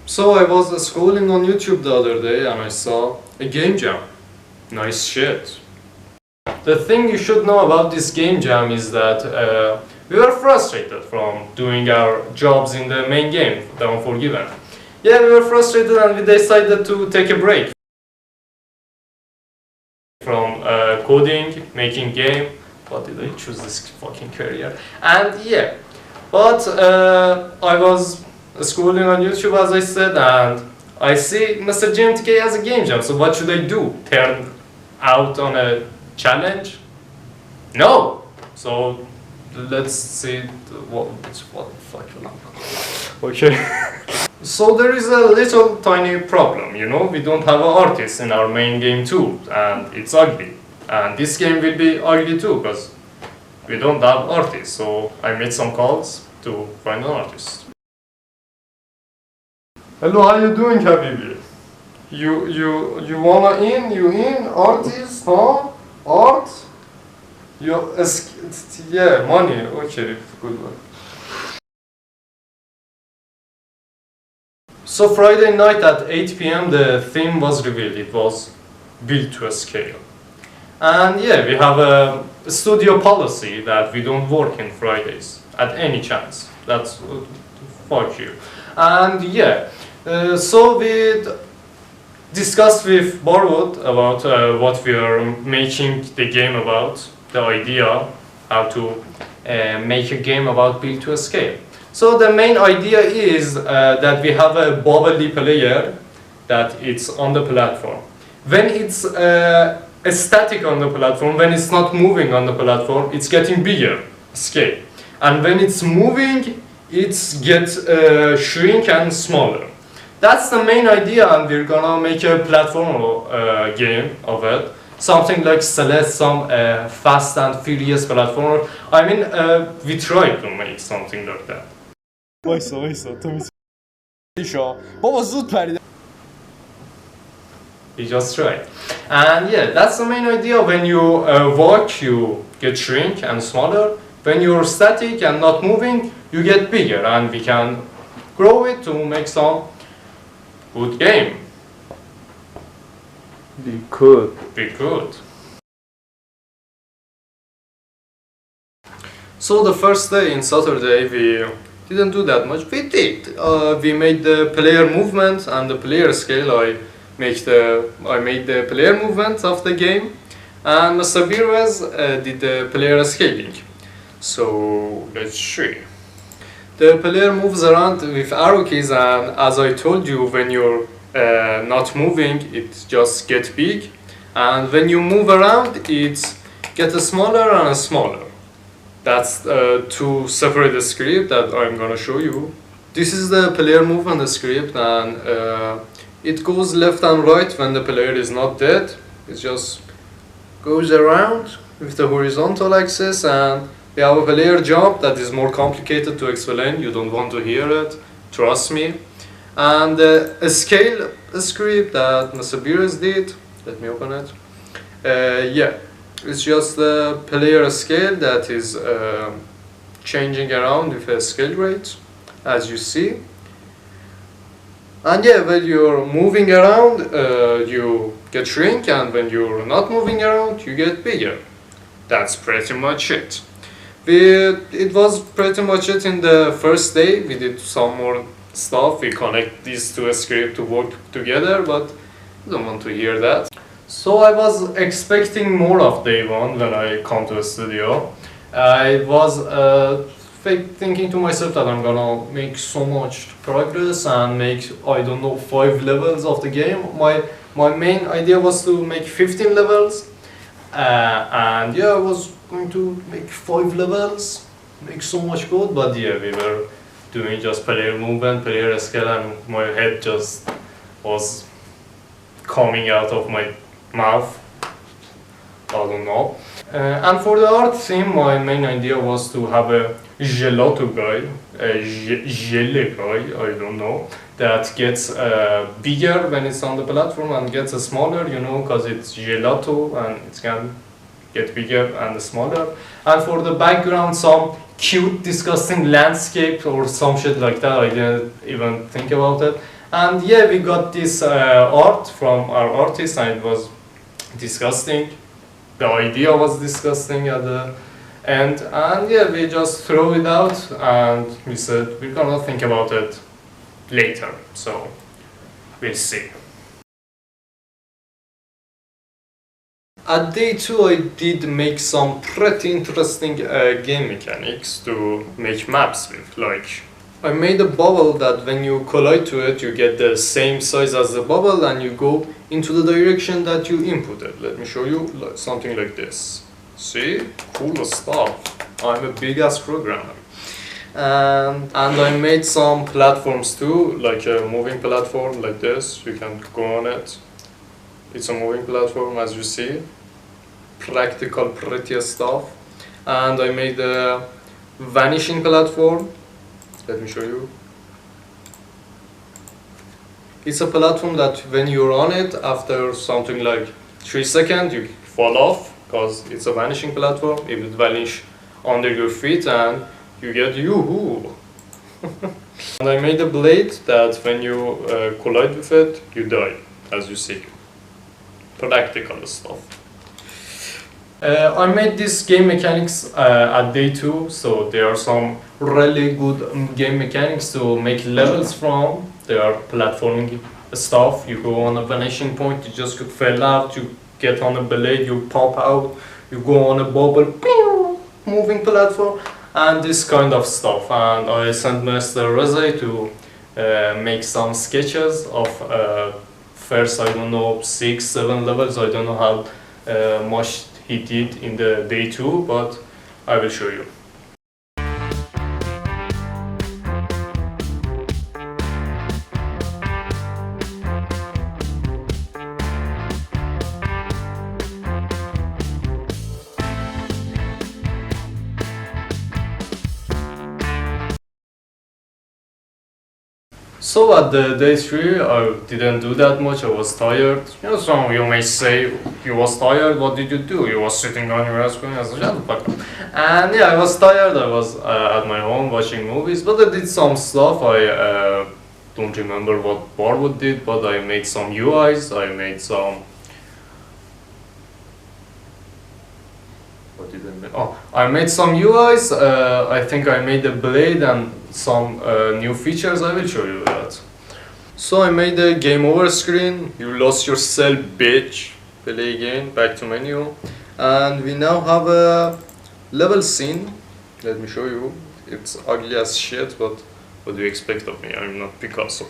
So I was scrolling on YouTube the other day and I saw a GameJam. Nice shit. The thing you should know about this GameJam is that we were frustrated from doing our jobs in the main game, The Unforgiven. Yeah, we were frustrated and we decided to take a break from coding, making game. Why did I choose this fucking career? And yeah, but I was scrolling on YouTube as I said, and I see Mr. GMTK has a game jam. So what should I do? Turn out on a challenge? No. So let's see what the fuck. Okay. So there is a little tiny problem, you know. We don't have an artist in our main game too, and it's ugly. And this game will be ugly too because we don't have artists. So I made some calls to find an artist. Hello, how you doing, Habibi? You wanna in? You in? Artist, huh? Art? Yeah, money. Okay, good one. So Friday night at 8 p.m. the theme was revealed. It was built to a scale. And yeah, we have a studio policy that we don't work in Fridays at any chance. That's fuck you. And yeah. So we discussed with Borwood about what we are making the game about, the idea, how to make a game about build to a scale. So the main idea is that we have a bubbly player that it's on the platform. When it's static on the platform, when it's not moving on the platform, it's getting bigger scale. And when it's moving, it's shrink and smaller. That's the main idea, and we're gonna make a platformer game of it. Something like Celeste, some fast and furious platformer. I mean, we tried to make something like that. We just tried. And yeah, that's the main idea. When you walk, you get shrink and smaller. When you're static and not moving, you get bigger, and we can grow it to make some good game. We could. So the first day in Saturday we didn't do that much. We did. We made the player movement and the player scale. I made the player movement of the game, and Mr. Birwez did the player scaling. So let's see. The player moves around with arrow keys, and as I told you, when you're not moving, it just gets big, and when you move around, it gets smaller and smaller. That's two separate scripts that I'm gonna show you. This is the player movement script, and it goes left and right when the player is not dead. It just goes around with the horizontal axis, and we have a player jump that is more complicated to explain. You don't want to hear it, trust me. And a scale script that Mr. Beers did. Let me open it. Yeah, it's just the player scale that is changing around with a scale rate, as you see. And yeah, when you're moving around, you get shrink, and when you're not moving around, you get bigger. That's pretty much it. It was pretty much it in the first day. We did some more stuff. We connect these two scripts to work together, but I don't want to hear that. So I was expecting more of day one when I come to the studio. I was thinking to myself that I'm gonna make so much progress and make, I don't know, 5 levels of the game. My main idea was to make 15 levels. And yeah, I was going to make 5 levels, make so much code, but yeah, we were doing just player movement, player scale, and my head just was coming out of my mouth. I don't know. And for the art theme, my main idea was to have a gelato guy, a jelly guy, I don't know, that gets bigger when it's on the platform and gets smaller, you know, because it's gelato and it can get bigger and smaller. And for the background, some cute, disgusting landscape or some shit like that. I didn't even think about it. And yeah, we got this art from our artist, and it was disgusting. The idea was disgusting at the end, and yeah, we just throw it out, and we said we're gonna think about it later. So we'll see. At day 2, I did make some pretty interesting game mechanics to make maps with. Like, I made a bubble that when you collide to it, you get the same size as the bubble and you go into the direction that you inputted. Let me show you something like this. See? Cool stuff. I'm a big ass programmer. And I made some platforms too, like a moving platform like this. You can go on it. It's a moving platform, as you see. Practical, pretty stuff. And I made a vanishing platform. Let me show you. It's a platform that when you're on it, after something like 3 seconds, you fall off because it's a vanishing platform. It will vanish under your feet and you get yoo-hoo. And I made a blade that when you collide with it, you die, as you see. Practical stuff. I made this game mechanics at day 2, so there are some really good game mechanics to make levels from. There are platforming stuff. You go on a vanishing point, you just fell out, you get on a blade, you pop out, you go on a bubble, moving platform, and this kind of stuff. And I sent Mr. Reza to make some sketches of first, I don't know, 6, 7 levels. I don't know how much he did in the day 2, but I will show you. So at the day 3, I didn't do that much. I was tired. You know, some you may say you was tired. What did you do? You was sitting on your ass going as a shut. And yeah, I was tired. I was at my home watching movies, but I did some stuff. I don't remember what Barwood did, but I made some UIs. I made some. What did I make? Oh, I made some UIs. I think I made a blade and some new features. I will show you that. So I made a game over screen. You lost yourself, bitch. Play again. Back to menu. And we now have a level scene. Let me show you. It's ugly as shit, but what do you expect of me? I'm not Picasso.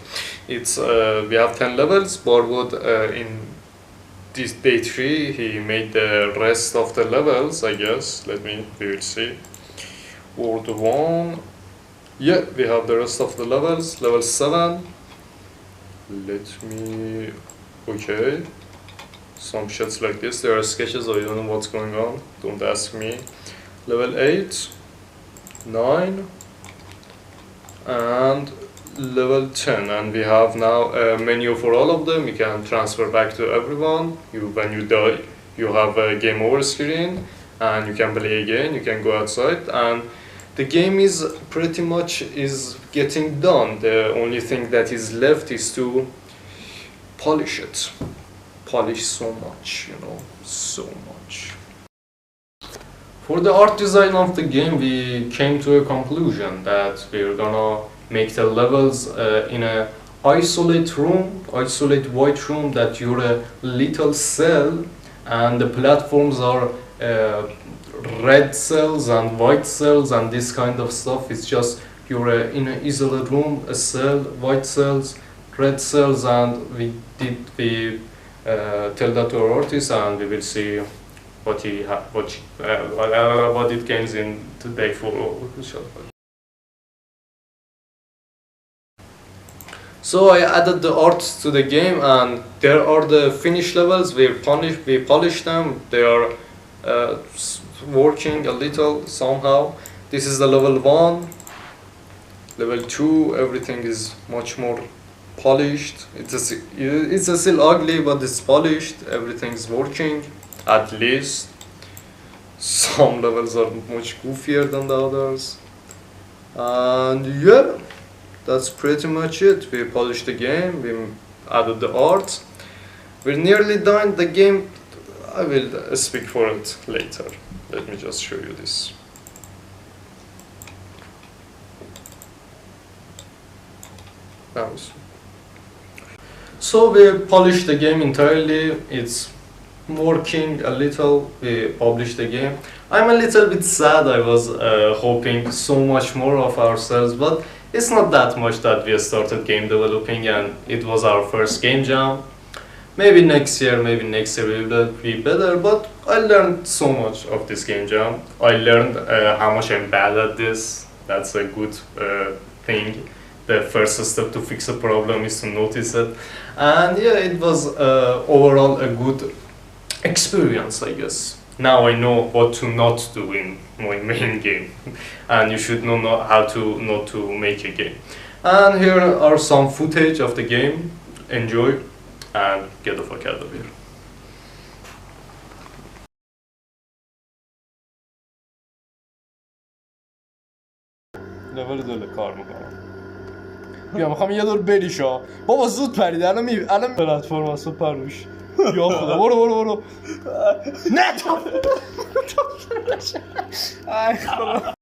It's we have 10 levels. Barwood in this day 3, he made the rest of the levels, I guess. We will see. World 1. Yeah, we have the rest of the levels. Level 7. Let me... Okay. Some shits like this. There are sketches, I don't know what's going on. Don't ask me. Level 8. 9. And level 10. And we have now a menu for all of them. You can transfer back to everyone. When you die, you have a game over screen. And you can play again. You can go outside. And the game is pretty much getting done. The only thing that is left is to polish it. Polish so much, you know, so much. For the art design of the game, we came to a conclusion that we're gonna make the levels in a isolate white room that you're a little cell, and the platforms are red cells and white cells and this kind of stuff. It's just you're in an isolated room, a cell, white cells, red cells, and we tell that to our artist, and we will see what it gains in today for. So I added the art to the game, and there are the finished levels. We polished them. They are working a little somehow. This is the level 1. Level 2, everything is much more polished. It's still ugly, but it's polished. Everything's working, at least. Some levels are much goofier than the others. And yeah, that's pretty much it. We polished the game, we added the art. We're nearly done. The game, I will speak for it later. Let me just show you this. Nice. So we polished the game entirely. It's working a little. We published the game. I'm a little bit sad. I was hoping so much more of ourselves, but it's not that much that we started game developing, and it was our first game jam. Maybe next year will be better, but I learned so much of this game jam. I learned how much I'm bad at this. That's a good thing. The first step to fix a problem is to notice it. And yeah, it was overall a good experience, I guess. Now I know what to not do in my main game. And you should know how to not to make a game. And here are some footage of the game. Enjoy and get the fuck out of here. لول دول کار میکنم. بیا میخوام یه دور بریشا. بابا زود پرید الان پلتفرم واسه پروش. یا خدا برو. نه تو. ای خدا.